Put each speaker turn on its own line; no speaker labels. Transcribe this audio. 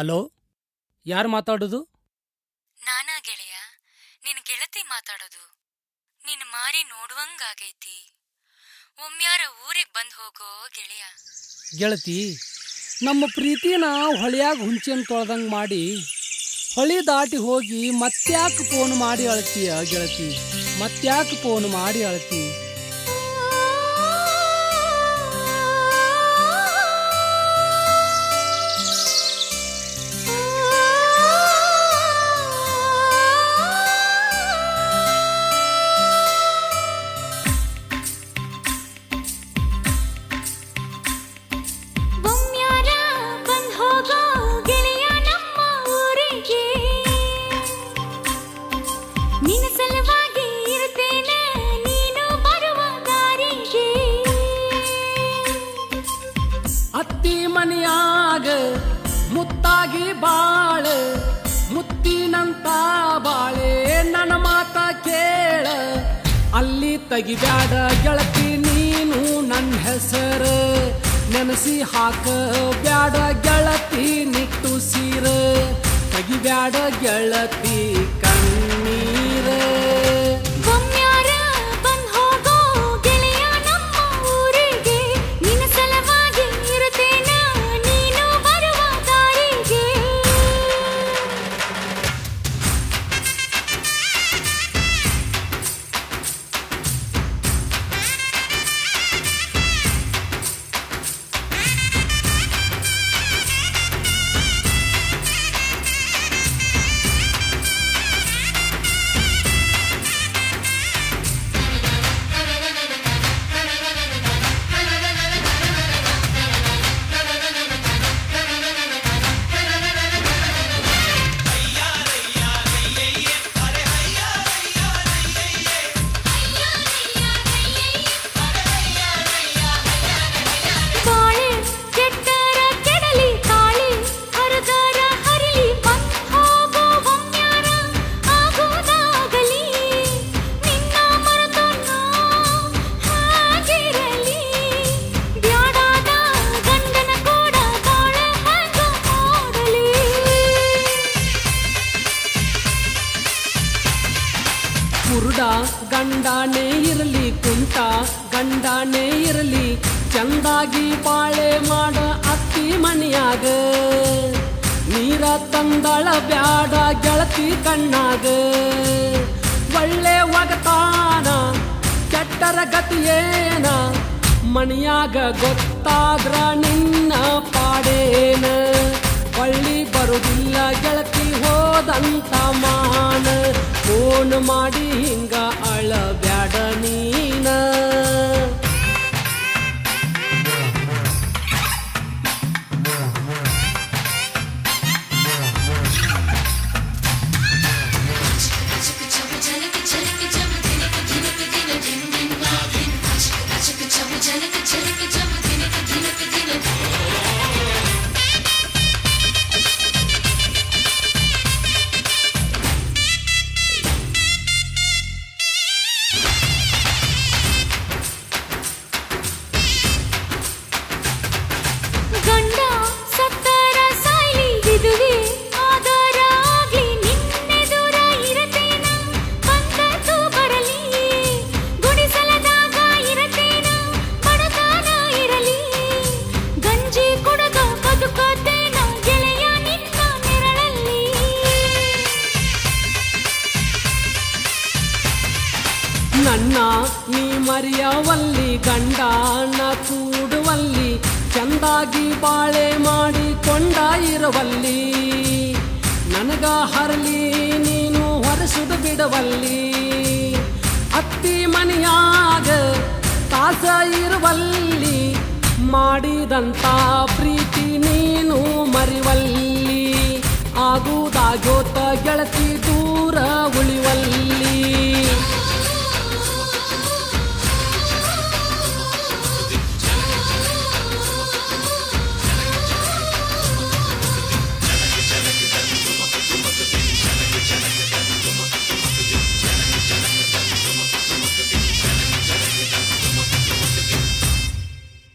Hello, ಯಾರು ಮಾತಾಡೋದು?
ನಾನಾ ಗೆಳೆಯ, ನಿನ್ ಗೆಳತಿ ಮಾತಾಡೋದು. ನಿನ್ ಮಾರಿ ನೋಡುವಂಗಾಗೈತಿ. ಒಮ್ಯಾರ ಊರಿಗ್ ಬಂದ್ ಹೋಗೋ ಗೆಳೆಯ.
ಗೆಳತಿ, ನಮ್ಮ ಪ್ರೀತಿನ ಹೊಳೆಯಾಗ ಹುಂಚಿನ ತೊಳೆದಂಗೆ ಮಾಡಿ ಹೊಳಿ ದಾಟಿ ಹೋಗಿ ಮತ್ತ್ಯಾಕೆ ಫೋನ್ ಮಾಡಿ ಅಳ್ತೀಯ ಗೆಳತಿ? ಮತ್ತ್ಯಾಕೆ ಫೋನ್ ಮಾಡಿ ಅಳ್ತಿ? ಅತ್ತಿ ಮನೆಯಾಗ ಮುತ್ತಾಗಿ ಬಾಳ, ಮುತ್ತಿನಂತ ಬಾಳೆ ನನ್ನ ಮಾತ ಕೇಳ. ಅಲ್ಲಿ ತೆಗಿಬ್ಯಾಡ ಗೆಳತಿ ನೀನು ನನ್ನ ಹೆಸರ, ನೆನಸಿ ಹಾಕ ಬ್ಯಾಡ ಗೆಳತಿ ನಿಟ್ಟುಸೀರ. ತೆಗಿಬ್ಯಾಡ ಗೆಳತಿ ಕಣ್ಣೀರ. ಕುರುಡ ಗಂಡಾನೇ ಇರಲಿ, ಕುಂಟ ಗಂಡಾನೇ ಇರಲಿ, ಚಂದಾಗಿ ಬಾಳೆ ಮಾಡ ಅತ್ತಿ ಮನೆಯಾಗ. ನೀರ ತಂದಳ ಬ್ಯಾಡ ಗೆಳತಿ ಕಣ್ಣಾಗ. ಒಳ್ಳೆ ಒಗತಾನ ಕೆಟ್ಟರ ಗತಿಯೇನ, ಮನೆಯಾಗ ಗೊತ್ತಾದ್ರ ನಿನ್ನ ಪಾಡೇನ. ಒಳ್ಳಿ ಬರುದಿಲ್ಲ ಗೆಳತಿ ಹೋದಂತ ಮಾನ, ಫೋನ್ ಮಾಡಿ ಹಿಂಗ ಅಳಬ್ಯಾಡ ನೀನ. ನನ್ನ ನೀ ಮರೆಯವಲ್ಲಿ, ಗಂಡನ ಕೂಡುವಲ್ಲಿ, ಚಂದಾಗಿ ಬಾಳೆ ಮಾಡಿಕೊಂಡ ಇರುವಲ್ಲಿ. ನನಗ ಹರಲಿ ನೀನು ಹೊರಸುದು ಬಿಡುವಲ್ಲಿ. ಅತ್ತಿ ಮನೆಯಾಗ ತಾಸ ಇರುವಲ್ಲಿ, ಮಾಡಿದಂತ ಪ್ರೀತಿ ನೀನು ಮರಿವಲ್ಲಿ. ಆಗುದಾಗೋತ ಗೆಳತಿ ದೂರ ಉಳಿವಲ್ಲಿ.